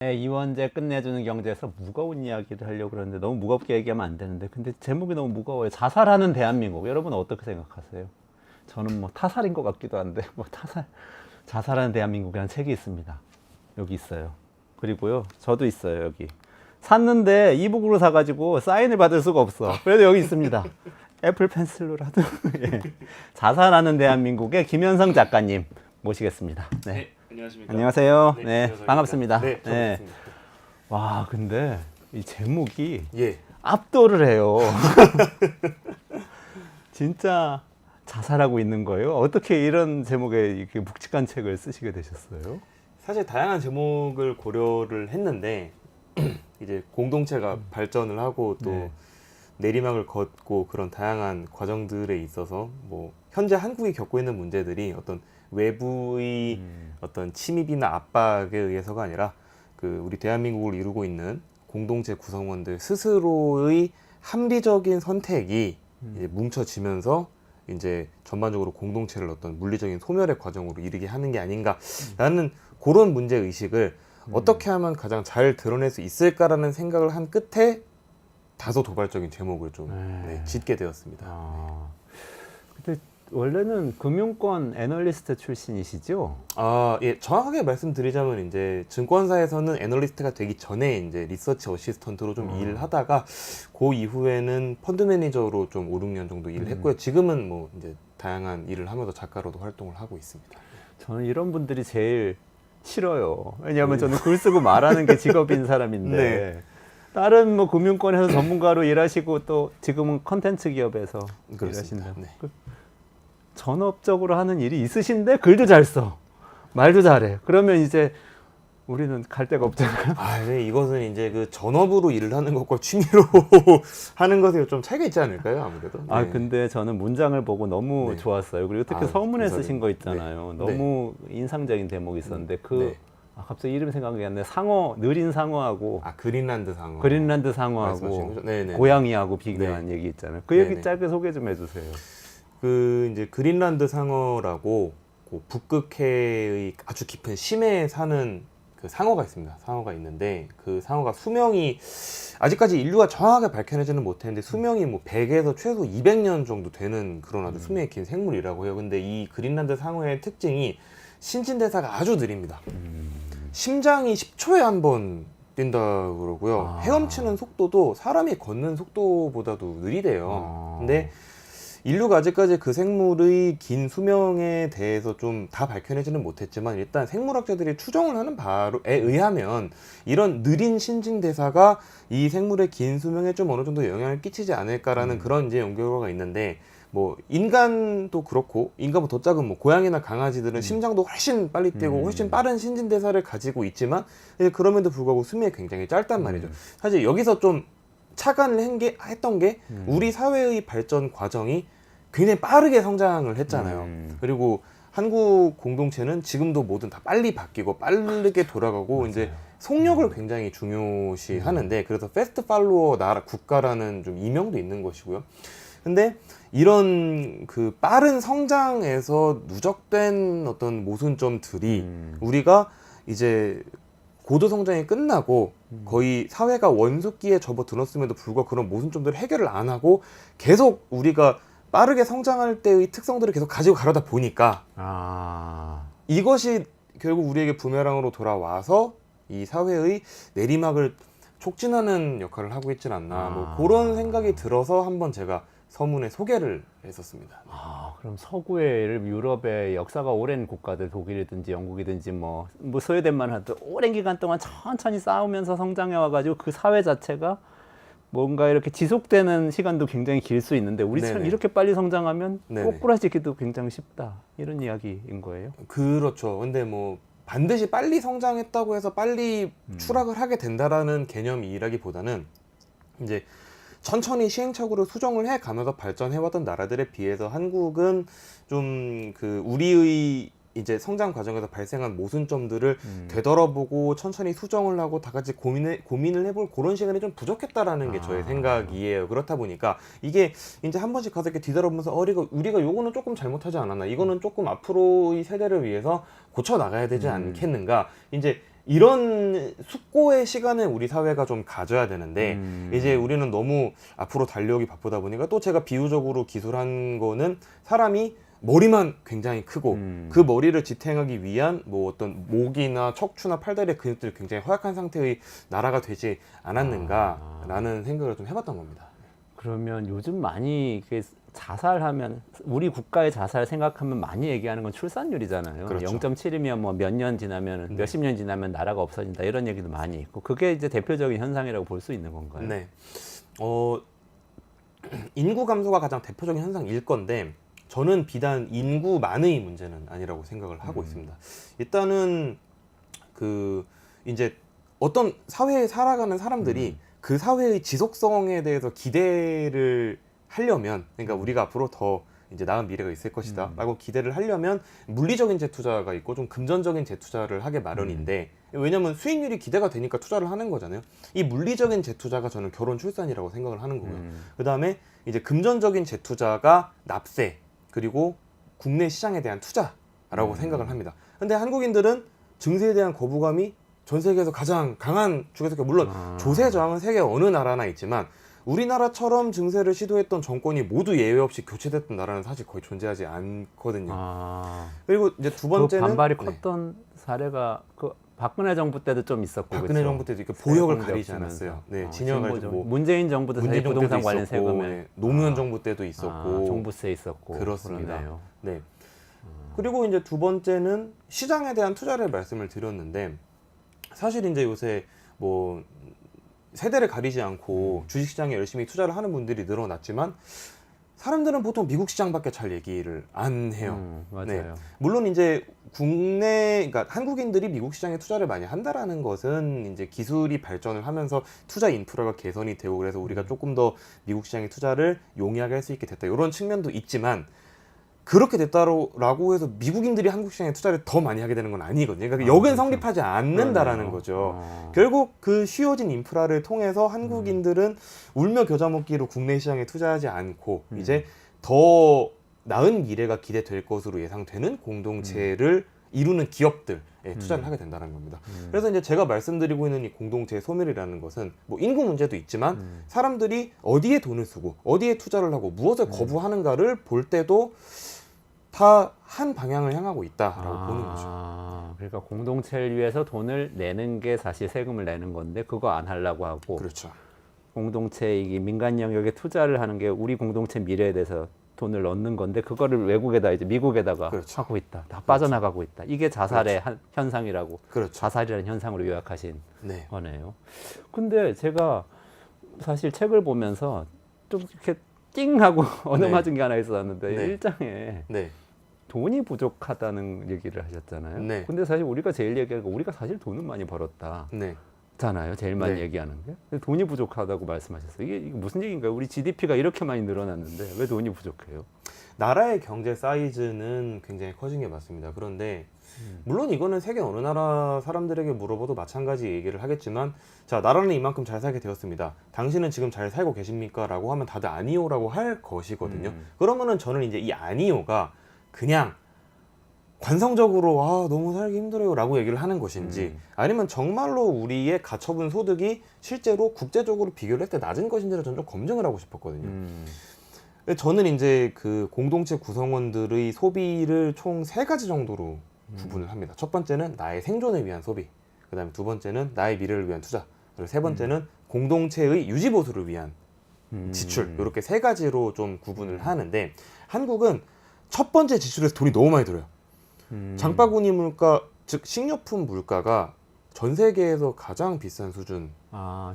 네, 이원재 끝내주는 경제에서 무거운 이야기를 하려고 그러는데 너무 무겁게 얘기하면 안 되는데 근데 제목이 너무 무거워요. 자살하는 대한민국. 여러분 어떻게 생각하세요? 저는 뭐 타살인 것 같기도 한데 뭐 자살하는 대한민국이라는 책이 있습니다. 여기 있어요. 그리고요 저도 있어요. 여기 샀는데 이북으로 사가지고 사인을 받을 수가 없어. 그래도 여기 있습니다. 애플 펜슬로라도. 예. 자살하는 대한민국의 김현성 작가님 모시겠습니다. 네. 네, 안녕하십니까. 안녕하세요. 네, 네, 김현성입니다. 반갑습니다. 네, 반갑습니다. 와, 근데 이 제목이 예. 압도를 해요. 진짜 자살하고 있는 거예요. 어떻게 이런 제목에 이렇게 묵직한 책을 쓰시게 되셨어요? 사실 다양한 제목을 고려를 했는데 이제 공동체가 발전을 하고 또 네. 내리막을 걷고 그런 다양한 과정들에 있어서 뭐 현재 한국이 겪고 있는 문제들이 어떤 외부의 어떤 침입이나 압박에 의해서가 아니라 그 우리 대한민국을 이루고 있는 공동체 구성원들 스스로의 합리적인 선택이 이제 뭉쳐지면서 이제 전반적으로 공동체를 어떤 물리적인 소멸의 과정으로 이르게 하는 게 아닌가라는 그런 문제 의식을 어떻게 하면 가장 잘 드러낼 수 있을까라는 생각을 한 끝에 다소 도발적인 제목을 좀 짓게 되었습니다. 아, 근데 원래는 금융권 애널리스트 출신이시죠? 아, 예, 정확하게 말씀드리자면 이제 증권사에서는 애널리스트가 되기 전에 이제 리서치 어시스턴트로 좀 일을 하다가 그 이후에는 펀드 매니저로 좀 5, 6년 정도 일을 했고요. 지금은 뭐 이제 다양한 일을 하면서 작가로도 활동을 하고 있습니다. 저는 이런 분들이 제일 싫어요. 왜냐하면 저는 글 쓰고 말하는 게 직업인 사람인데 네. 다른 뭐 금융권에서 전문가로 일하시고 또 지금은 컨텐츠 기업에서 그렇습니다. 일하신다. 네. 전업적으로 하는 일이 있으신데 글도 잘 써, 말도 잘해. 그러면 이제 우리는 갈 데가 없잖아요. 아, 네, 이것은 이제 그 전업으로 일을 하는 것과 취미로 하는 것에 좀 차이가 있지 않을까요, 아무래도. 네. 아 근데 저는 문장을 보고 너무 네. 좋았어요. 그리고 특히 아, 서문에 감사합니다. 쓰신 거 있잖아요. 네. 너무 인상적인 대목이 있었는데 네. 갑자기 이름 생각이 안 나네. 상어, 느린 상어하고 아, 그린란드 상어. 그린란드 말씀하시는 상어하고 거죠? 네네. 고양이하고 비교한 얘기 있잖아요. 그 얘기 네네. 짧게 소개 좀 해주세요. 그 이제 그린란드 상어라고 그 북극해의 아주 깊은 심해에 사는 그 상어가 있습니다. 상어가 있는데 그 상어가 수명이 아직까지 인류가 정확하게 밝혀내지는 못했는데 수명이 뭐 100에서 최소 200년 정도 되는 그런 아주 수명이 긴 생물이라고 해요. 근데 이 그린란드 상어의 특징이 신진대사가 아주 느립니다. 심장이 10초에 한 번 뛴다 그러고요. 헤엄치는 속도도 사람이 걷는 속도보다도 느리대요. 근데 인류가 아직까지 그 생물의 긴 수명에 대해서 좀 다 밝혀내지는 못했지만 일단 생물학자들이 추정을 하는 바에 의하면 이런 느린 신진대사가 이 생물의 긴 수명에 좀 어느 정도 영향을 끼치지 않을까라는 그런 이제 연구 결과가 있는데 뭐 인간도 그렇고 인간보다 더 작은 뭐 고양이나 강아지들은 심장도 훨씬 빨리 뛰고 훨씬 빠른 신진대사를 가지고 있지만 그럼에도 불구하고 수명이 굉장히 짧단 말이죠. 사실 여기서 좀 착안을 했던 게 우리 사회의 발전 과정이 굉장히 빠르게 성장을 했잖아요. 그리고 한국 공동체는 지금도 뭐든 다 빨리 바뀌고 빠르게 돌아가고 맞아요. 이제 속력을 굉장히 중요시 하는데 그래서 패스트 팔로워 나라 국가라는 좀 이명도 있는 것이고요. 근데 이런 그 빠른 성장에서 누적된 어떤 모순점들이 우리가 이제 고도 성장이 끝나고 거의 사회가 원숙기에 접어들었음에도 불구하고 그런 모순점들을 해결을 안 하고 계속 우리가 빠르게 성장할 때의 특성들을 계속 가지고 가려다 보니까 이것이 결국 우리에게 부메랑으로 돌아와서 이 사회의 내리막을 촉진하는 역할을 하고 있진 않나 뭐 그런 생각이 들어서 한번 제가 서문에 소개를 했었습니다. 그럼 서구의 유럽의 역사가 오랜 국가들 독일이든지 영국이든지 뭐 스웨덴만 하도 오랜 기간 동안 천천히 싸우면서 성장해 와가지고 그 사회 자체가 뭔가 이렇게 지속되는 시간도 굉장히 길 수 있는데 우리처럼 네네. 이렇게 빨리 성장하면 네네. 꼬꾸라지기도 굉장히 쉽다 이런 이야기인 거예요. 그렇죠. 근데 뭐 반드시 빨리 성장했다고 해서 빨리 추락을 하게 된다라는 개념이라기보다는 이제 천천히 시행착오를 수정을 해 가면서 발전해왔던 나라들에 비해서 한국은 좀 그 우리의 이제 성장 과정에서 발생한 모순점들을 되돌아보고 천천히 수정을 하고 다 같이 고민을 해볼 그런 시간이 좀 부족했다라는 게 저의 생각이에요. 그렇다 보니까 이게 이제 한 번씩 가서 이렇게 뒤돌아보면서 우리가 요거는 조금 잘못하지 않았나, 이거는 조금 앞으로의 세대를 위해서 고쳐 나가야 되지 않겠는가, 이제 이런 숙고의 시간을 우리 사회가 좀 가져야 되는데 이제 우리는 너무 앞으로 달려오기 바쁘다 보니까 또 제가 비유적으로 기술한 거는 사람이 머리만 굉장히 크고 그 머리를 지탱하기 위한 뭐 어떤 목이나 척추나 팔다리의 근육들이 굉장히 허약한 상태의 나라가 되지 않았는가라는 생각을 좀 해봤던 겁니다. 그러면 요즘 많이 그 자살하면 우리 국가의 자살 생각하면 많이 얘기하는 건 출산율이잖아요. 그렇죠. 0.7이면 뭐 몇 년 지나면 몇십 년 지나면 나라가 없어진다 이런 얘기도 많이 있고 그게 이제 대표적인 현상이라고 볼 수 있는 건가요? 네. 인구 감소가 가장 대표적인 현상일 건데 저는 비단 인구만의 문제는 아니라고 생각을 하고 있습니다. 일단은 그 이제 어떤 사회에 살아가는 사람들이 그 사회의 지속성에 대해서 기대를 하려면, 그러니까 우리가 앞으로 더 이제 나은 미래가 있을 것이다 라고 기대를 하려면 물리적인 재투자가 있고 좀 금전적인 재투자를 하게 마련인데, 왜냐면 수익률이 기대가 되니까 투자를 하는 거잖아요. 이 물리적인 재투자가 저는 결혼 출산이라고 생각을 하는 거고요. 그 다음에 이제 금전적인 재투자가 납세 그리고 국내 시장에 대한 투자라고 생각을 합니다. 근데 한국인들은 증세에 대한 거부감이 전 세계에서 가장 강한 축에 속해, 물론 조세 저항은 세계 어느 나라나 있지만 우리나라처럼 증세를 시도했던 정권이 모두 예외 없이 교체됐던 나라는 사실 거의 존재하지 않거든요. 그리고 이제 두 번째는 그 반발이 컸던 사례가 그 박근혜 정부 때도 좀 있었고, 박근혜 그렇죠? 정부 때도 이렇게 보역을 세금 가리지 없으면서. 않았어요. 네, 진보 진영을 뭐 문재인 정부도 사실 문재인 정부 부동산 때도 관련 있었고, 세금에 네, 노무현 정부 때도 있었고, 종부세 있었고 그렇습니다. 그러네요. 네. 그리고 이제 두 번째는 시장에 대한 투자를 말씀을 드렸는데, 사실 이제 요새 뭐 세대를 가리지 않고 주식시장에 열심히 투자를 하는 분들이 늘어났지만 사람들은 보통 미국 시장밖에 잘 얘기를 안 해요. 맞아요. 네. 물론 이제 그러니까 한국인들이 미국 시장에 투자를 많이 한다라는 것은 이제 기술이 발전을 하면서 투자 인프라가 개선이 되고 그래서 우리가 조금 더 미국 시장에 투자를 용이하게 할 수 있게 됐다, 이런 측면도 있지만, 그렇게 됐다라고 해서 미국인들이 한국 시장에 투자를 더 많이 하게 되는 건 아니거든요. 그러니까 역은 그렇죠. 성립하지 않는다라는 그러네요. 거죠. 결국 그 쉬워진 인프라를 통해서 한국인들은 울며 겨자 먹기로 국내 시장에 투자하지 않고 이제 더 나은 미래가 기대될 것으로 예상되는 공동체를 이루는 기업들에 투자를 하게 된다는 겁니다. 그래서 이제 제가 말씀드리고 있는 이 공동체의 소멸이라는 것은 뭐 인구 문제도 있지만 사람들이 어디에 돈을 쓰고 어디에 투자를 하고 무엇을 거부하는가를 볼 때도 다 한 방향을 향하고 있다라고 보는 거죠. 그러니까 공동체를 위해서 돈을 내는 게 사실 세금을 내는 건데 그거 안 하려고 하고, 그렇죠. 공동체 이 민간 영역에 투자를 하는 게 우리 공동체 미래에 대해서 돈을 넣는 건데 그거를 외국에다 이제 미국에다가 그렇죠. 하고 있다. 다 빠져나가고 있다. 이게 자살의 현상이라고, 그렇죠. 자살이라는 현상으로 요약하신 네. 거네요. 근데 제가 사실 책을 보면서 좀 이렇게 띵 하고 얻어맞은 게 하나 있었는데, 네. 일장에 네. 돈이 부족하다는 얘기를 하셨잖아요. 네. 근데 사실 우리가 제일 얘기하는 거, 우리가 사실 돈은 많이 벌었다. 네. 잖아요. 제일 많이 네. 얘기하는 게. 근데 돈이 부족하다고 말씀하셨어요. 이게 무슨 얘기인가요? 우리 GDP가 이렇게 많이 늘어났는데 왜 돈이 부족해요? 나라의 경제 사이즈는 굉장히 커진 게 맞습니다. 그런데 물론 이거는 세계 어느 나라 사람들에게 물어봐도 마찬가지 얘기를 하겠지만, 자, 나라는 이만큼 잘 살게 되었습니다. 당신은 지금 잘 살고 계십니까? 라고 하면 다들 아니요라고 할 것이거든요. 그러면은 저는 이제 이 아니요가 그냥 관성적으로 너무 살기 힘들어요 라고 얘기를 하는 것인지, 아니면 정말로 우리의 가처분 소득이 실제로 국제적으로 비교를 했을 때 낮은 것인지를 저는 좀 검증을 하고 싶었거든요. 저는 이제 그 공동체 구성원들의 소비를 총 3가지 정도로 구분을 합니다. 첫 번째는 나의 생존을 위한 소비, 그 다음에 두 번째는 나의 미래를 위한 투자, 그리고 세 번째는 공동체의 유지보수를 위한 지출, 이렇게 3가지로 좀 구분을 하는데, 한국은 첫 번째 지출에서 돈이 너무 많이 들어요. 장바구니 물가, 즉 식료품 물가가 전 세계에서 가장 비싼 수준.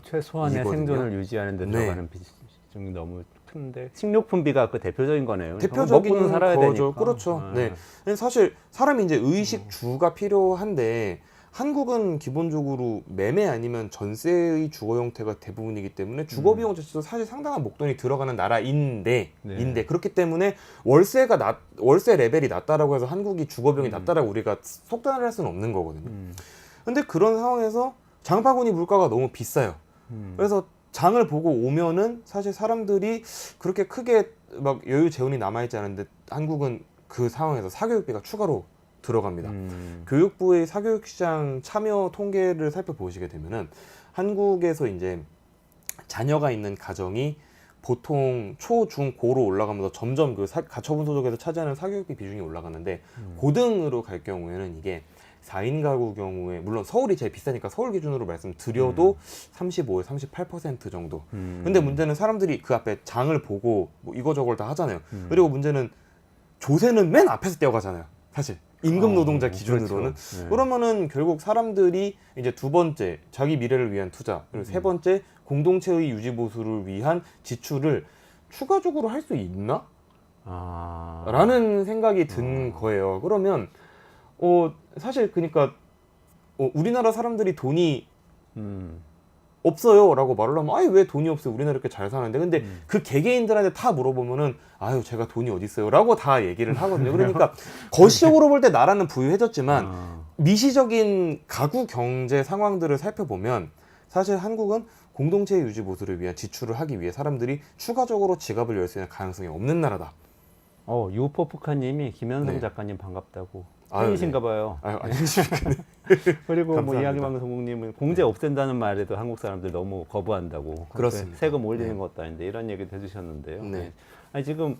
최소한의 이거든요. 생존을 유지하는 데 네. 들어가는 비중이 너무 큰데, 식료품비가 그 대표적인 거네요. 대표적인 먹고는 살아야 거죠. 되니까. 그렇죠. 네. 사실 사람이 이제 의식주가 필요한데, 한국은 기본적으로 매매 아니면 전세의 주거 형태가 대부분이기 때문에 주거 비용 자체도 사실 상당한 목돈이 들어가는 나라인데, 그렇기 때문에 월세 레벨이 낮다라고 해서 한국이 주거 비용이 낮다라고 우리가 속단을 할 수는 없는 거거든요. 근데 그런 상황에서 장바구니 물가가 너무 비싸요. 그래서 장을 보고 오면은 사실 사람들이 그렇게 크게 막 여유 재원이 남아있지 않은데, 한국은 그 상황에서 사교육비가 추가로 들어갑니다. 교육부의 사교육시장 참여 통계를 살펴보시게 되면은 한국에서 이제 자녀가 있는 가정이 보통 초, 중, 고로 올라가면서 점점 그 가처분 소득에서 차지하는 사교육비 비중이 올라가는데 고등으로 갈 경우에는 이게 4인 가구 경우에 물론 서울이 제일 비싸니까 서울 기준으로 말씀드려도 35에서 38% 정도. 근데 문제는 사람들이 그 앞에 장을 보고 뭐 이거저걸 다 하잖아요. 그리고 문제는 조세는 맨 앞에서 떼어가잖아요. 사실 임금 노동자 기준으로는. 그렇죠. 네. 그러면은 결국 사람들이 이제 두 번째 자기 미래를 위한 투자, 그리고 세 번째 공동체의 유지 보수를 위한 지출을 추가적으로 할 수 있나? 라는 생각이 든 거예요. 그러면 사실 그러니까 우리나라 사람들이 돈이 없어요 라고 말을 하면 아니 왜 돈이 없어요, 우리나라 이렇게 잘 사는데. 근데 그 개개인들한테 다 물어보면은 아유 제가 돈이 어디 있어요 라고 다 얘기를 하거든요. 그러니까 거시적으로 볼 때 나라는 부유해졌지만 미시적인 가구 경제 상황들을 살펴보면 사실 한국은 공동체 유지 보수를 위한 지출을 하기 위해 사람들이 추가적으로 지갑을 열 수 있는 가능성이 없는 나라다. 유포프카님이 김현성 네. 작가님 반갑다고 아유, 팬이신가 네. 봐요. 아니십니까. 그리고 뭐 감사합니다. 이야기방송국님은 공제 없앤다는 말에도 한국 사람들 너무 거부한다고. 그렇습니다. 세금 올리는 네. 것도 아닌데 이런 얘기도 해주셨는데요. 네. 아니 지금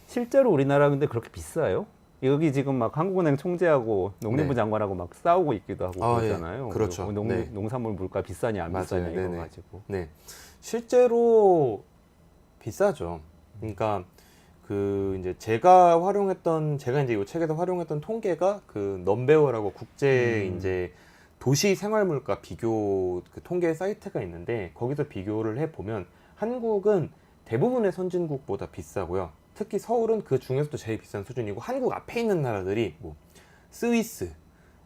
실제로 우리나라 근데 그렇게 비싸요? 여기 지금 막 한국은행 총재하고 농림부 네. 장관하고 막 싸우고 있기도 하고 그러잖아요. 예. 그렇죠. 그리고 네. 농산물 물가 비싸냐 안 맞아요. 비싸냐 이거 네네. 가지고. 네, 실제로 비싸죠. 그러니까 그 이제 제가 이제 이 책에서 활용했던 통계가 그 넘베어라고 국제 이제 도시 생활 물가 비교 그 통계 사이트가 있는데 거기서 비교를 해 보면 한국은 대부분의 선진국보다 비싸고요. 특히 서울은 그 중에서도 제일 비싼 수준이고 한국 앞에 있는 나라들이 뭐 스위스,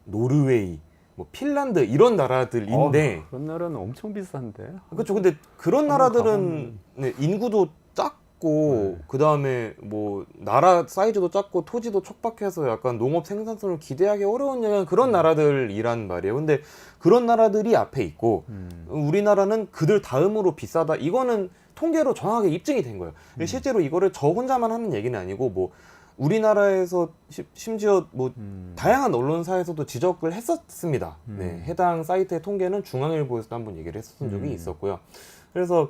노르웨이, 뭐 핀란드 이런 나라들인데 그런 나라는 엄청 비싼데. 그렇죠. 근데 그런 나라들은 네, 인구도 작고 그 다음에 뭐 나라 사이즈도 작고 토지도 척박해서 약간 농업 생산성을 기대하기 어려운 약간 그런 나라들이란 말이에요. 근데 그런 나라들이 앞에 있고 우리나라는 그들 다음으로 비싸다. 이거는 통계로 정확하게 입증이 된 거예요. 실제로 이거를 저 혼자만 하는 얘기는 아니고 뭐 우리나라에서 심지어 뭐 다양한 언론사에서도 지적을 했었습니다. 네, 해당 사이트의 통계는 중앙일보에서도 한번 얘기를 했었던 적이 있었고요. 그래서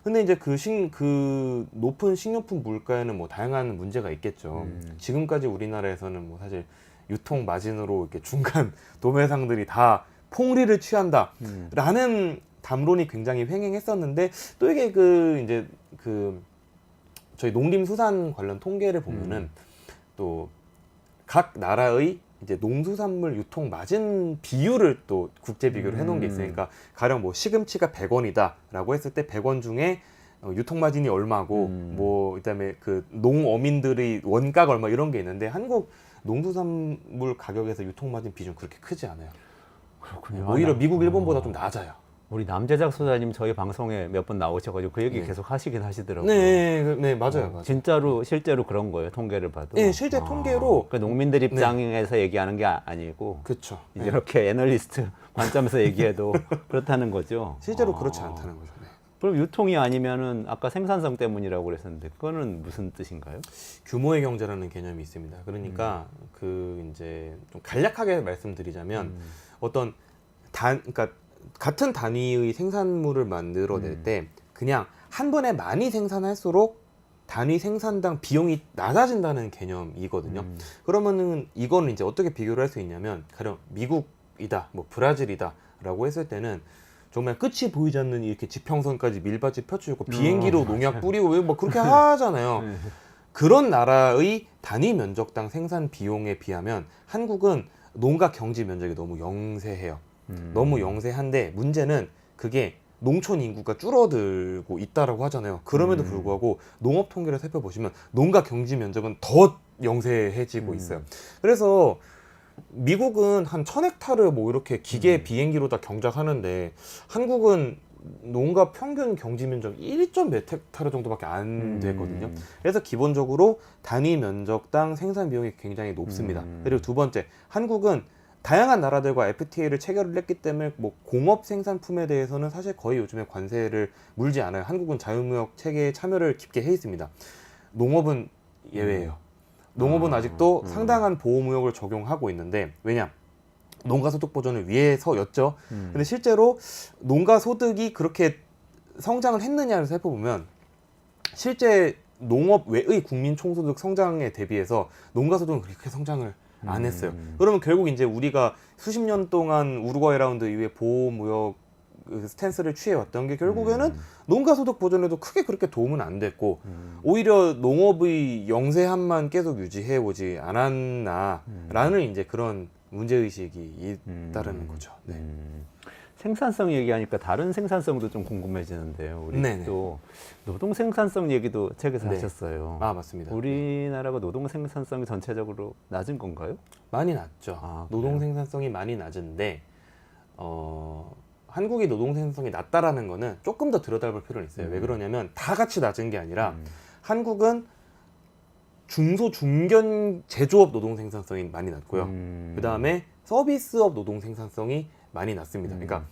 근데 이제 그 높은 식료품 물가에는 뭐 다양한 문제가 있겠죠. 지금까지 우리나라에서는 뭐 사실 유통 마진으로 이렇게 중간 도매상들이 다 폭리를 취한다라는 담론이 굉장히 횡행했었는데 또 이게 이제 저희 농림수산 관련 통계를 보면은 또 각 나라의 이제 농수산물 유통 마진 비율을 또 국제 비교를 해놓은 게 있으니까 가령 뭐 시금치가 100원이다라고 했을 때 100원 중에 유통 마진이 얼마고 뭐 그다음에 그 농어민들의 원가가 얼마 이런 게 있는데 한국 농수산물 가격에서 유통 마진 비중 그렇게 크지 않아요. 그렇군요. 오히려 미국, 일본보다 좀 낮아요. 우리 남재작 소장님 저희 방송에 몇 번 나오셔가지고 그 얘기 계속 하시긴 하시더라고요. 네, 맞아요. 진짜로 실제로 그런 거예요. 통계를 봐도. 네, 실제 통계로 그러니까 농민들 입장에서 얘기하는 게 아니고 그렇죠. 이제 이렇게 애널리스트 관점에서 얘기해도 그렇다는 거죠. 실제로 그렇지 않다는 거죠. 네. 그럼 유통이 아니면은 아까 생산성 때문이라고 그랬었는데 그거는 무슨 뜻인가요? 규모의 경제라는 개념이 있습니다. 그러니까 이제 좀 간략하게 말씀드리자면 어떤 그러니까 같은 단위의 생산물을 만들어낼 때 그냥 한 번에 많이 생산할수록 단위 생산당 비용이 낮아진다는 개념이거든요. 그러면은 이거는 이제 어떻게 비교를 할 수 있냐면 가령 미국이다, 뭐 브라질이다라고 했을 때는 정말 끝이 보이지 않는 이렇게 지평선까지 밀밭이 펼쳐있고 비행기로 농약 뿌리고 왜 뭐 그렇게 하잖아요. 그런 나라의 단위 면적당 생산 비용에 비하면 한국은 농가 경지 면적이 너무 영세해요. 너무 영세한데 문제는 그게 농촌 인구가 줄어들고 있다라고 하잖아요. 그럼에도 불구하고 농업 통계를 살펴보시면 농가 경지 면적은 더 영세해지고 있어요. 그래서 미국은 한 1000헥타르 뭐 이렇게 기계 비행기로 다 경작하는데 한국은 농가 평균 경지 면적 1몇 헥타르 정도밖에 안 되거든요. 그래서 기본적으로 단위 면적당 생산 비용이 굉장히 높습니다. 그리고 두 번째, 한국은 다양한 나라들과 FTA를 체결을 했기 때문에 뭐 공업 생산품에 대해서는 사실 거의 요즘에 관세를 물지 않아요. 한국은 자유무역 체계에 참여를 깊게 해 있습니다. 농업은 예외예요. 농업은 아직도 상당한 보호무역을 적용하고 있는데 왜냐? 농가소득 보전을 위해서였죠. 근데 실제로 농가소득이 그렇게 성장을 했느냐를 살펴보면 실제 농업 외의 국민 총소득 성장에 대비해서 농가소득은 그렇게 성장을 안 했어요. 그러면 결국 이제 우리가 수십 년 동안 우루과이 라운드 이후에 보호무역 스탠스를 취해왔던 게 결국에는 농가소득 보전에도 크게 그렇게 도움은 안 됐고 오히려 농업의 영세함만 계속 유지해오지 않았나라는 이제 그런 문제의식이 잇따르는 거죠. 네. 생산성 얘기하니까 다른 생산성도 좀 궁금해지는데요. 우리 네네. 또 노동 생산성 얘기도 책에서 네. 하셨어요. 아 맞습니다. 우리나라가 노동 생산성이 전체적으로 낮은 건가요? 많이 낮죠. 아, 노동 그래요? 생산성이 많이 낮은데 한국이 노동 생산성이 낮다라는 거는 조금 더 들여다볼 필요는 있어요. 왜 그러냐면 다 같이 낮은 게 아니라 한국은 중소 중견 제조업 노동 생산성이 많이 낮고요. 그 다음에 서비스업 노동 생산성이 많이 낮습니다. 그러니까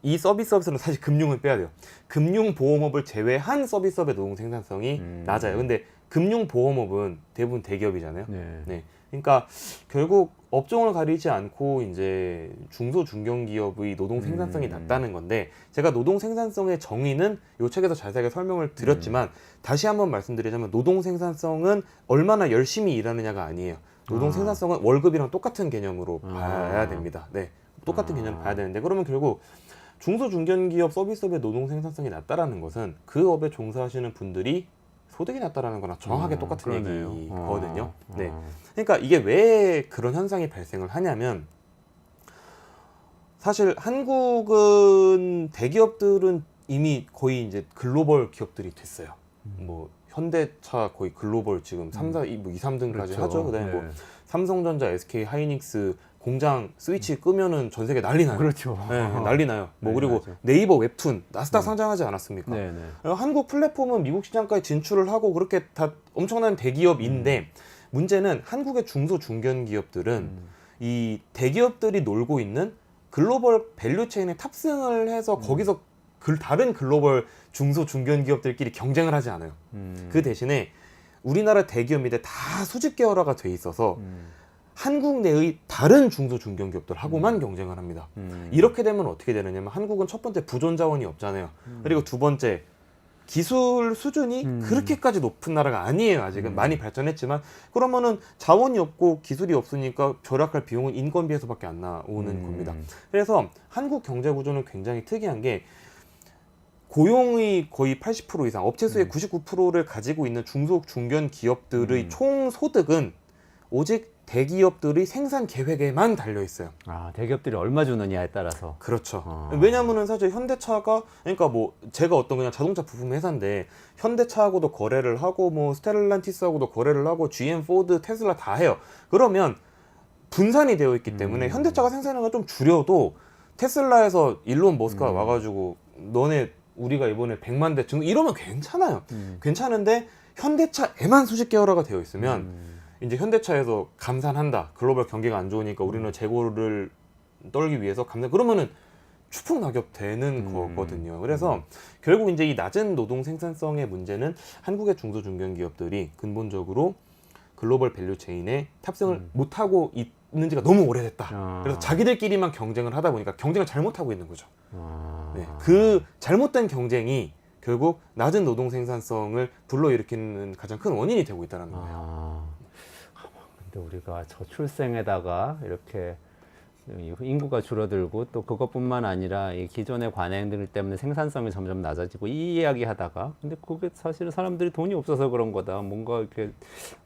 이 서비스업에서는 사실 금융을 빼야 돼요. 금융보험업을 제외한 서비스업의 노동 생산성이 낮아요. 근데 금융보험업은 대부분 대기업이잖아요. 네. 네. 그러니까 결국 업종을 가리지 않고 이제 중소 중견기업의 노동 생산성이 낮다는 건데 제가 노동 생산성의 정의는 이 책에서 자세하게 설명을 드렸지만 다시 한번 말씀드리자면 노동 생산성은 얼마나 열심히 일하느냐가 아니에요. 노동 생산성은 월급이랑 똑같은 개념으로 봐야 됩니다. 네. 똑같은 개념을 봐야 되는데 그러면 결국 중소 중견기업 서비스업의 노동 생산성이 낮다라는 것은 그 업에 종사하시는 분들이 소득이 낮다라는 거나 정확하게 똑같은 그러네요. 얘기거든요. 네. 그러니까 이게 왜 그런 현상이 발생을 하냐면 사실 한국은 대기업들은 이미 거의 이제 글로벌 기업들이 됐어요. 뭐 현대차 거의 글로벌 지금 3, 4, 2, 3등까지 그렇죠. 하죠. 그다음에 네. 뭐 삼성전자, SK 하이닉스 공장 스위치 끄면은 전 세계 난리 나요. 그렇죠. 네, 난리 나요. 뭐 난리 그리고 나죠. 네이버 웹툰 나스닥 상장하지 않았습니까? 네, 네. 한국 플랫폼은 미국 시장까지 진출을 하고 그렇게 다 엄청난 대기업인데 문제는 한국의 중소 중견 기업들은 이 대기업들이 놀고 있는 글로벌 밸류체인에 탑승을 해서 거기서 다른 글로벌 중소 중견 기업들끼리 경쟁을 하지 않아요. 그 대신에 우리나라 대기업인데 다 수직 계열화가 돼 있어서 한국 내의 다른 중소 중견 기업들하고만 경쟁을 합니다. 이렇게 되면 어떻게 되느냐면 한국은 첫 번째 부존 자원이 없잖아요. 그리고 두 번째 기술 수준이 그렇게까지 높은 나라가 아니에요. 아직은 많이 발전했지만 그러면은 자원이 없고 기술이 없으니까 절약할 비용은 인건비에서밖에 안 나오는 겁니다. 그래서 한국 경제 구조는 굉장히 특이한 게 고용의 거의 80% 이상, 업체 수의 99%를 가지고 있는 중소 중견 기업들의 총 소득은 오직 대기업들의 생산 계획에만 달려 있어요. 아, 대기업들이 얼마 주느냐에 따라서. 그렇죠. 왜냐하면은 사실 현대차가 그러니까 뭐 제가 어떤 그냥 자동차 부품 회사인데 현대차하고도 거래를 하고 뭐 스텔란티스하고도 거래를 하고 GM, 포드, 테슬라 다 해요. 그러면 분산이 되어 있기 때문에 현대차가 생산하는 걸 좀 줄여도 테슬라에서 일론 머스크가 와가지고 너네 우리가 이번에 100만 대 증 이러면 괜찮아요. 괜찮은데 현대차에만 수직 계열화가 되어 있으면 이제 현대차에서 감산한다. 글로벌 경기가 안 좋으니까 우리는 재고를 떨기 위해서 감산. 그러면은 추풍낙엽 되는 거거든요. 그래서 결국 이제 이 낮은 노동 생산성의 문제는 한국의 중소 중견 기업들이 근본적으로 글로벌 밸류 체인에 탑승을 못 하고 있는 지가 너무 오래됐다. 그래서 자기들끼리만 경쟁을 하다 보니까 경쟁을 잘못하고 있는 거죠. 네. 그 잘못된 경쟁이 결국 낮은 노동 생산성을 불러일으키는 가장 큰 원인이 되고 있다는 거예요. 근데 우리가 저출생에다가 이렇게 인구가 줄어들고 또 그것뿐만 아니라 이 기존의 관행들 때문에 생산성이 점점 낮아지고 이 이야기 하다가 근데 그게 사실은 사람들이 돈이 없어서 그런 거다. 뭔가 이렇게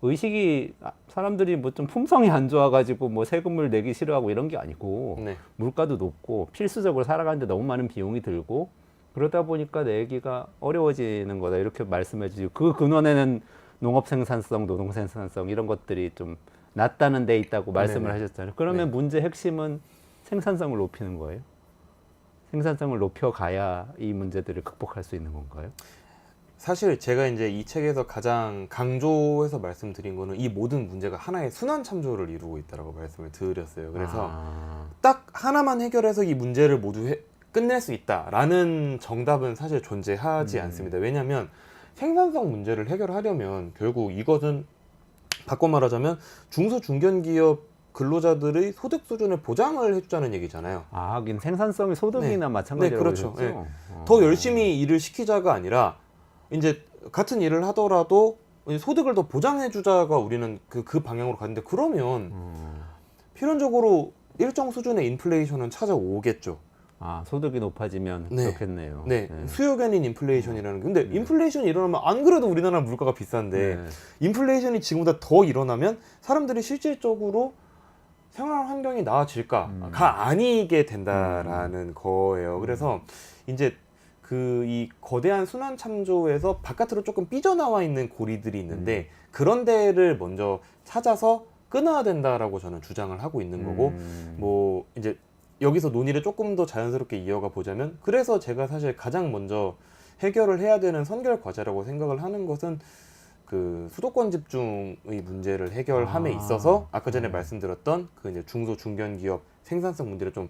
의식이 사람들이 뭐 좀 품성이 안 좋아가지고 뭐 세금을 내기 싫어하고 이런 게 아니고 네. 물가도 높고 필수적으로 살아가는데 너무 많은 비용이 들고 그러다 보니까 내기가 어려워지는 거다. 이렇게 말씀해 주시고 그 근원에는 농업 생산성, 노동 생산성 이런 것들이 좀 낮다는 데 있다고 말씀을 네네. 하셨잖아요. 그러면 문제 핵심은 생산성을 높이는 거예요? 생산성을 높여가야 이 문제들을 극복할 수 있는 건가요? 사실 제가 이제 이 책에서 가장 강조해서 말씀드린 거는 이 모든 문제가 하나의 순환 참조를 이루고 있다고 말씀을 드렸어요. 그래서 딱 하나만 해결해서 이 문제를 모두 끝낼 수 있다라는 정답은 사실 존재하지 않습니다. 왜냐하면 생산성 문제를 해결하려면 결국 이것은 바꿔 말하자면 중소중견기업 근로자들의 소득 수준을 보장을 해주자는 얘기잖아요. 아, 하긴 생산성이 소득이나 네. 마찬가지라고 네, 그렇죠. 그러셨죠? 네. 더 열심히 일을 시키자가 아니라 이제 같은 일을 하더라도 소득을 더 보장해주자가 우리는 그 방향으로 가는데 그러면 필연적으로 일정 수준의 인플레이션은 찾아오겠죠. 아, 소득이 높아지면 네. 그렇겠네요. 네, 수요 견인 인플레이션이라는 게 근데 인플레이션이 일어나면 안 그래도 우리나라 물가가 비싼데 네. 인플레이션이 지금보다 더 일어나면 사람들이 실질적으로 생활 환경이 나아질까가 아니게 된다라는 거예요. 그래서 이제 그 이 거대한 순환 참조에서 바깥으로 조금 삐져나와 있는 고리들이 있는데 그런 데를 먼저 찾아서 끊어야 된다라고 저는 주장을 하고 있는 거고 뭐 이제 여기서 논의를 조금 더 자연스럽게 이어가 보자면 그래서 제가 사실 가장 먼저 해결을 해야 되는 선결 과제라고 생각을 하는 것은 그 수도권 집중의 문제를 해결함에 있어서 아까 전에 말씀드렸던 그 이제 중소 중견기업 생산성 문제를 좀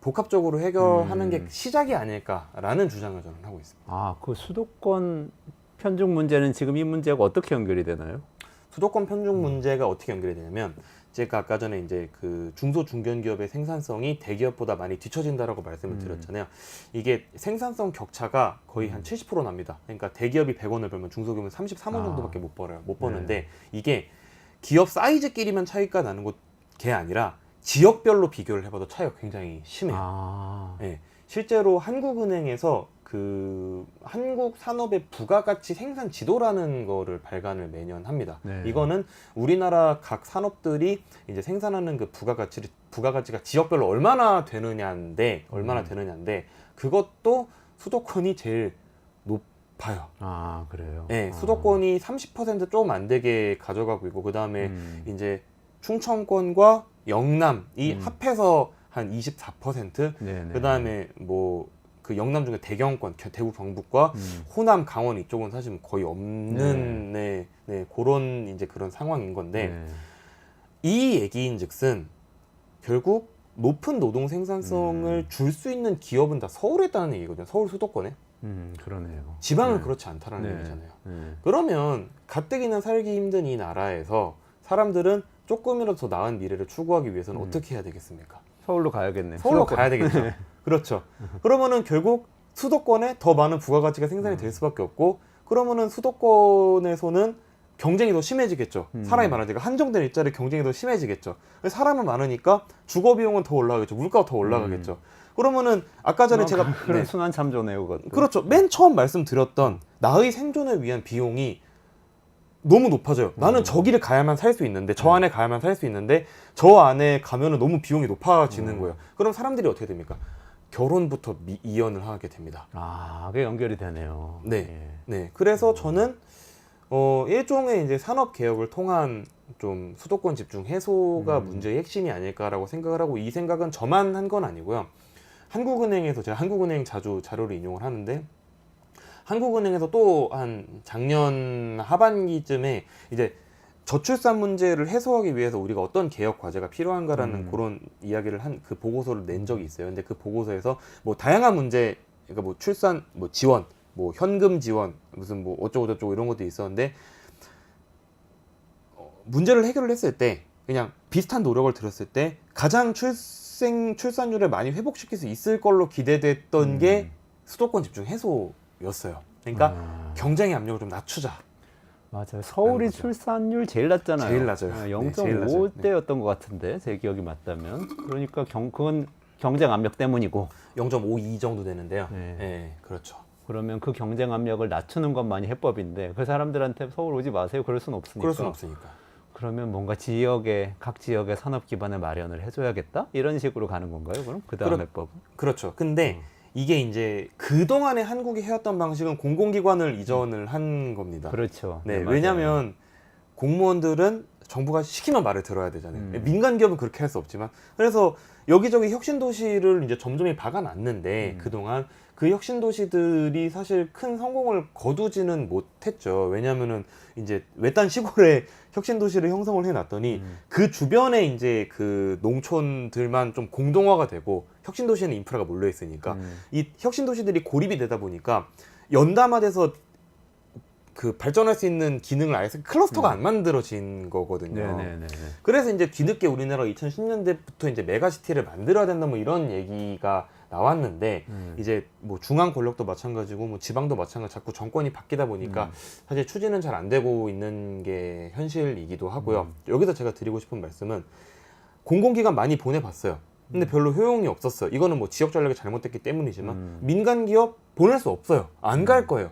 복합적으로 해결하는 게 시작이 아닐까라는 주장을 저는 하고 있습니다. 아, 그 수도권 편중 문제는 지금 이 문제하고 어떻게 연결이 되나요? 수도권 편중 문제가 어떻게 연결이 되냐면 제가 아까 전에 이제 그 중소 중견기업의 생산성이 대기업보다 많이 뒤처진다라고 말씀을 드렸잖아요. 이게 생산성 격차가 거의 한 70% 납니다. 그러니까 대기업이 100원을 벌면 중소기업은 33원 정도밖에 못 벌어요. 못 버는데 이게 기업 사이즈끼리만 차이가 나는 게 아니라 지역별로 비교를 해봐도 차이가 굉장히 심해요. 네, 실제로 한국은행에서 그 한국 산업의 부가가치 생산 지도라는 거를 발간을 매년 합니다. 네. 이거는 우리나라 각 산업들이 이제 생산하는 그 부가가치가 지역별로 얼마나 되느냐인데 그것도 수도권이 제일 높아요. 아, 그래요? 네, 수도권이 30% 조금 안 되게 가져가고 있고 그 다음에 이제 충청권과 영남이 합해서 한 24%, 네네. 그 다음에 뭐 그 영남 중에 대경권, 대구 경북과 호남 강원 이쪽은 사실 거의 없는 그런 이제 그런 상황인 건데 이 얘기인즉슨 결국 높은 노동 생산성을 줄 수 있는 기업은 다 서울에 있다는 얘기거든요. 서울 수도권에. 그러네요. 지방은 그렇지 않다라는 얘기잖아요. 그러면 가뜩이나 살기 힘든 이 나라에서 사람들은 조금이라도 더 나은 미래를 추구하기 위해서는 어떻게 해야 되겠습니까? 서울로 가야겠네. 서울로 가야 되겠죠. 그렇죠. 그러면은 결국 수도권에 더 많은 부가가치가 생산이 될 수밖에 없고 그러면은 수도권에서는 경쟁이 더 심해지겠죠. 사람이 많아지니까 한정된 일자리 경쟁이 더 심해지겠죠. 사람은 많으니까 주거 비용은 더 올라가겠죠. 물가가 더 올라가겠죠. 그러면은 아까 전에 제가 그런 순환 참조네요, 그것도. 그렇죠. 맨 처음 말씀드렸던 나의 생존을 위한 비용이 너무 높아져요. 나는 저기를 가야만 살 수 있는데 저 안에 가야만 살 수 있는데 저 안에 가면은 너무 비용이 높아지는 거예요. 그럼 사람들이 어떻게 됩니까? 결혼부터 이연을 하게 됩니다. 아, 그게 연결이 되네요. 네, 예. 네. 그래서 저는 일종의 이제 산업 개혁을 통한 좀 수도권 집중 해소가 문제의 핵심이 아닐까라고 생각을 하고 이 생각은 저만 한 건 아니고요. 한국은행에서 제가 한국은행 자주 자료를 인용을 하는데 한국은행에서 또 한 작년 하반기쯤에 이제 저출산 문제를 해소하기 위해서 우리가 어떤 개혁 과제가 필요한가라는 그런 이야기를 한 그 보고서를 낸 적이 있어요. 근데 그 보고서에서 뭐 다양한 문제, 그러니까 뭐 출산, 뭐 지원, 뭐 현금 지원, 무슨 뭐 어쩌고 저쩌고 이런 것도 있었는데 문제를 해결을 했을 때 그냥 비슷한 노력을 들었을 때 가장 출산율을 많이 회복시킬 수 있을 걸로 기대됐던 게 수도권 집중 해소였어요. 그러니까 경쟁의 압력을 좀 낮추자. 맞아요. 서울이 출산율 제일 낮잖아요. 제일 낮아요. 0.5대였던 것 같은데 제 기억이 맞다면. 그러니까 그건 경쟁 압력 때문이고. 0.52 정도 되는데요. 네. 네, 그렇죠. 그러면 그 경쟁 압력을 낮추는 것만이 해법인데 그 사람들한테 서울 오지 마세요. 그럴 수는 없으니까. 그럴 수는 없으니까. 그러면 뭔가 각 지역의 산업 기반을 마련을 해줘야겠다? 이런 식으로 가는 건가요? 그럼 그 다음 해법은? 그렇죠. 근데 이게 이제 그동안에 한국이 해왔던 방식은 공공기관을 이전을 한 겁니다. 그렇죠. 네, 네, 왜냐하면 공무원들은 정부가 시키면 말을 들어야 되잖아요. 민간 기업은 그렇게 할 수 없지만 그래서 여기저기 혁신도시를 이제 점점이 박아놨는데 그동안 그 혁신도시들이 사실 큰 성공을 거두지는 못했죠. 왜냐하면은 이제 외딴 시골에 혁신도시를 형성을 해놨더니 그 주변에 이제 그 농촌들만 좀 공동화가 되고 혁신도시에는 인프라가 몰려 있으니까 이 혁신도시들이 고립이 되다 보니까 연담화돼서 그 발전할 수 있는 기능을 아예 클러스터가 안 만들어진 거거든요. 네네네. 그래서 이제 뒤늦게 우리나라가 2010년대부터 이제 메가시티를 만들어야 된다 뭐 이런 얘기가 나왔는데 이제 뭐 중앙 권력도 마찬가지고 뭐 지방도 마찬가지 자꾸 정권이 바뀌다 보니까 사실 추진은 잘 안 되고 있는 게 현실이기도 하고요. 여기서 제가 드리고 싶은 말씀은 공공기관 많이 보내봤어요. 근데 별로 효용이 없었어요. 이거는 뭐 지역 전략이 잘못됐기 때문이지만 민간 기업 보낼 수 없어요. 안 갈 거예요.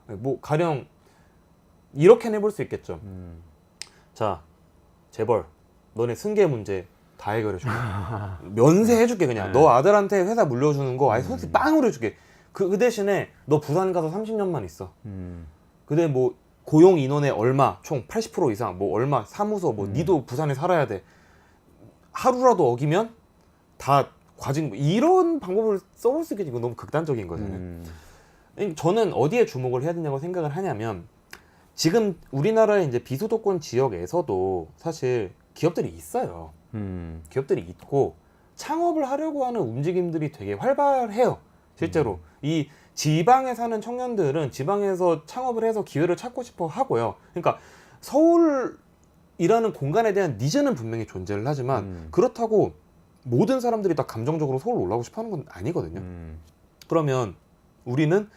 뭐 가령 이렇게는 해볼 수 있겠죠. 자, 재벌, 너네 승계 문제 다 해결해줄게. 면세해줄게 그냥. 너 아들한테 회사 물려주는 거 아예 솔직히 빵으로 해줄게. 그 대신에 너 부산 가서 30년만 있어. 근데 뭐 고용 인원의 얼마, 총 80% 이상, 뭐 얼마, 사무소, 뭐 니도 부산에 살아야 돼. 하루라도 어기면 다 과징, 이런 방법을 써볼 수 있겠지. 이거 너무 극단적인 거잖아요. 저는 어디에 주목을 해야 되냐고 생각을 하냐면 지금 우리나라의 이제 비수도권 지역에서도 사실 기업들이 있어요. 기업들이 있고 창업을 하려고 하는 움직임들이 되게 활발해요. 실제로 이 지방에 사는 청년들은 지방에서 창업을 해서 기회를 찾고 싶어 하고요. 그러니까 서울이라는 공간에 대한 니즈는 분명히 존재를 하지만 그렇다고 모든 사람들이 다 감정적으로 서울 올라오고 싶어 하는 건 아니거든요. 그러면 우리는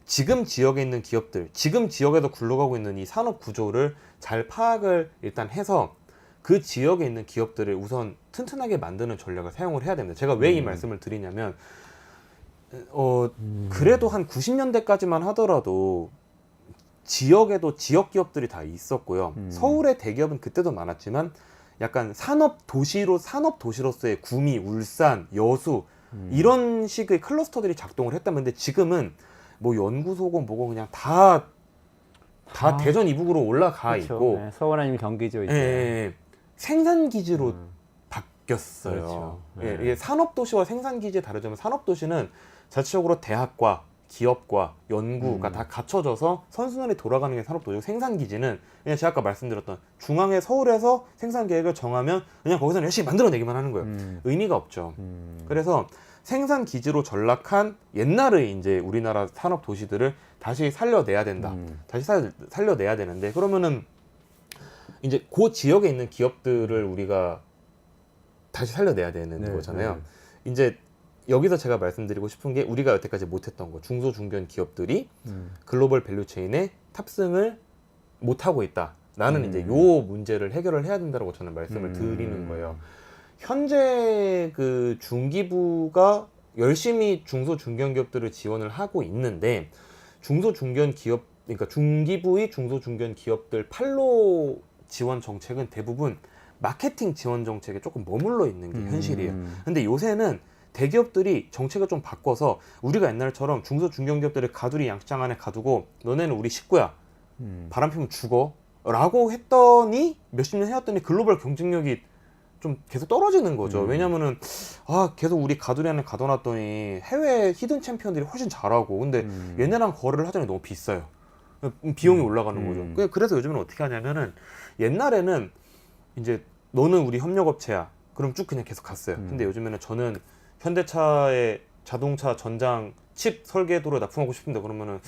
지금 지역에 있는 기업들, 지금 지역에서 굴러가고 있는 이 산업 구조를 잘 파악을 일단 해서 그 지역에 있는 기업들을 우선 튼튼하게 만드는 전략을 사용을 해야 됩니다. 제가 왜 이 말씀을 드리냐면 그래도 한 90년대까지만 하더라도 지역에도 지역 기업들이 다 있었고요. 서울의 대기업은 그때도 많았지만 약간 산업 도시로서의 구미, 울산, 여수 이런 식의 클러스터들이 작동을 했다면 근데 지금은 뭐 연구소고 뭐고 그냥 다 대전 이북으로 올라가 그렇죠. 있고 네, 서울 아니면 경기죠 이제. 예, 생산 기지로 바뀌었어요. 그렇죠. 예, 이게 산업 도시와 생산 기지에 다르지만 산업 도시는 자체적으로 대학과 기업과 연구가 다 갖춰져서 선순환이 돌아가는 게 산업 도시고 생산 기지는 그냥 제가 아까 말씀드렸던 중앙의 서울에서 생산 계획을 정하면 그냥 거기서 열심히 만들어내기만 하는 거예요. 의미가 없죠. 그래서 생산 기지로 전락한 옛날의 이제 우리나라 산업 도시들을 다시 살려내야 된다. 다시 살려내야 되는데 그러면은 이제 그 지역에 있는 기업들을 우리가 다시 살려내야 되는 거잖아요. 이제 여기서 제가 말씀드리고 싶은 게 우리가 여태까지 못했던 거 중소 중견 기업들이 글로벌 밸류체인에 탑승을 못하고 있다라는 이제 요 문제를 해결을 해야 된다고 저는 말씀을 드리는 거예요. 현재 그 중기부가 열심히 중소 중견 기업들을 지원을 하고 있는데 중소 중견 기업 그러니까 중기부의 중소 중견 기업들 판로 지원 정책은 대부분 마케팅 지원 정책에 조금 머물러 있는 게 현실이에요. 근데 요새는 대기업들이 정책을 좀 바꿔서 우리가 옛날처럼 중소 중견 기업들을 가두리 양식장 안에 가두고 너네는 우리 식구야 바람 피면 죽어 라고 했더니 몇십 년 해왔더니 글로벌 경쟁력이 좀 계속 떨어지는 거죠. 왜냐면은 계속 우리 가두리 안에 가둬놨더니 해외 히든 챔피언들이 훨씬 잘하고 근데 얘네랑 거래를 하자니 너무 비싸요. 비용이 올라가는 거죠. 그래서 요즘은 어떻게 하냐면은 옛날에는 이제 너는 우리 협력업체야. 그럼 쭉 그냥 계속 갔어요. 근데 요즘에는 저는 현대차의 자동차 전장 칩 설계도를 납품하고 싶은데 그러면은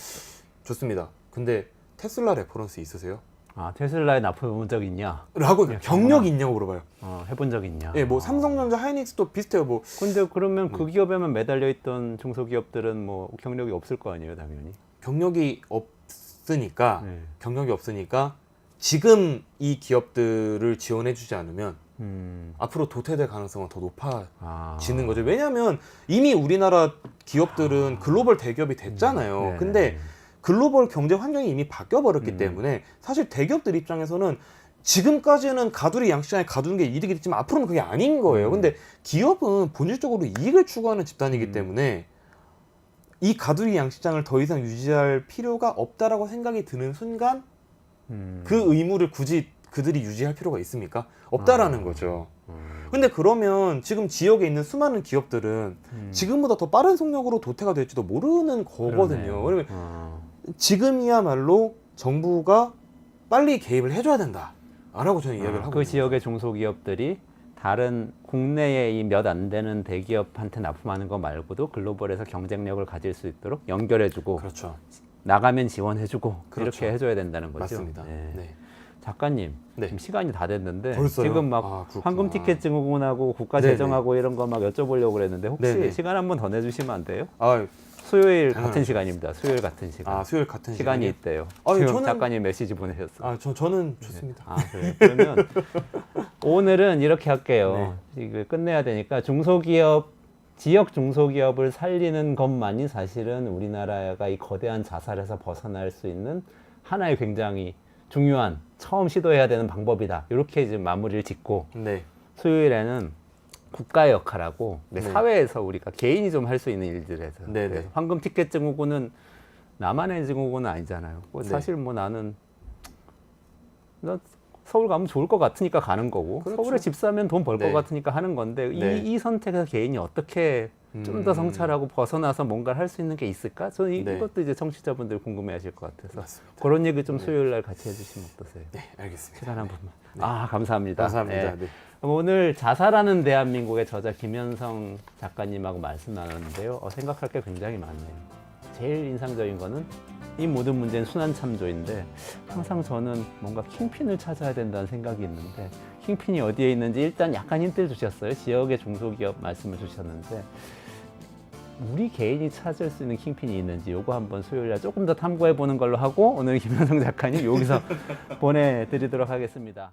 좋습니다. 근데 테슬라 레퍼런스 있으세요? 아, 테슬라에 납품해본 적 있냐? 라고 경력이 있냐고 물어봐요. 해본 적 있냐? 예, 뭐 삼성전자, 하이닉스도 비슷해요. 뭐 근데 그러면 그 기업에만 매달려 있던 중소기업들은 뭐 경력이 없을 거 아니에요, 당연히. 경력이 없으니까 지금 이 기업들을 지원해주지 않으면 앞으로 도태될 가능성은 더 높아지는 거죠. 왜냐하면 이미 우리나라 기업들은 글로벌 대기업이 됐잖아요. 근데 글로벌 경제 환경이 이미 바뀌어버렸기 때문에 사실 대기업들 입장에서는 지금까지는 가두리 양식장에 가두는 게 이득이 됐지만 앞으로는 그게 아닌 거예요. 근데 기업은 본질적으로 이익을 추구하는 집단이기 때문에 이 가두리 양식장을 더 이상 유지할 필요가 없다라고 생각이 드는 순간 그 의무를 굳이 그들이 유지할 필요가 있습니까? 없다라는 거죠. 근데 그러면 지금 지역에 있는 수많은 기업들은 지금보다 더 빠른 속력으로 도태가 될지도 모르는 거거든요. 그러면 지금이야말로 정부가 빨리 개입을 해줘야 된다라고 저는 이야기를 하고 그 지역의 중소기업들이 다른 국내에 이 몇 안 되는 대기업한테 납품하는 거 말고도 글로벌에서 경쟁력을 가질 수 있도록 연결해주고 그렇죠. 나가면 지원해주고 그렇죠. 이렇게 해줘야 된다는 거죠. 맞습니다. 네. 네. 작가님, 네. 지금 시간이 다 됐는데 벌써요? 지금 막 아, 그렇구나. 황금 티켓 증후군하고 국가 네네. 재정하고 이런 거 막 여쭤보려고 그랬는데 혹시 네네. 시간 한 번 더 내주시면 안 돼요? 아, 수요일 당연하죠. 같은 시간입니다. 수요일 같은 시간. 아 수요일 같은 시간이 시간이요? 있대요. 아니, 지금 저는- 작가님 메시지 보내셨어요. 아, 저는 좋습니다. 아, 그래요? 그러면 오늘은 이렇게 할게요. 이거 끝내야 되니까 지역 중소기업을 살리는 것만이 사실은 우리나라가 이 거대한 자살에서 벗어날 수 있는 하나의 굉장히 중요한 처음 시도해야 되는 방법이다. 이렇게 이제 마무리를 짓고 네. 수요일에는 국가의 역할하고 네. 사회에서 우리가 개인이 좀 할 수 있는 일들에서 네, 그래서 네. 황금 티켓 증후군은 나만의 증후군은 아니잖아요. 뭐 네. 사실 뭐 나는 나 서울 가면 좋을 것 같으니까 가는 거고 그렇죠. 서울에 집 사면 돈 벌 것 네. 같으니까 하는 건데 네. 이 선택에서 개인이 어떻게 좀 더 성찰하고 벗어나서 뭔가를 할 수 있는 게 있을까? 저는 네. 이것도 이제 청취자분들 궁금해하실 것 같아서 맞습니다. 그런 얘기 좀 수요일 날 같이 해주시면 어떠세요? 네, 알겠습니다. 시간 한 번만. 아 감사합니다. 감사합니다. 예. 네. 오늘 자살하는 대한민국의 저자 김현성 작가님하고 말씀 나눴는데요. 생각할 게 굉장히 많네요. 제일 인상적인 거는 이 모든 문제는 순환참조인데 항상 저는 뭔가 킹핀을 찾아야 된다는 생각이 있는데 킹핀이 어디에 있는지 일단 약간 힌트를 주셨어요. 지역의 중소기업 말씀을 주셨는데 우리 개인이 찾을 수 있는 킹핀이 있는지 요거 한번 수요일날 조금 더 탐구해 보는 걸로 하고 오늘 김현성 작가님 여기서 보내드리도록 하겠습니다.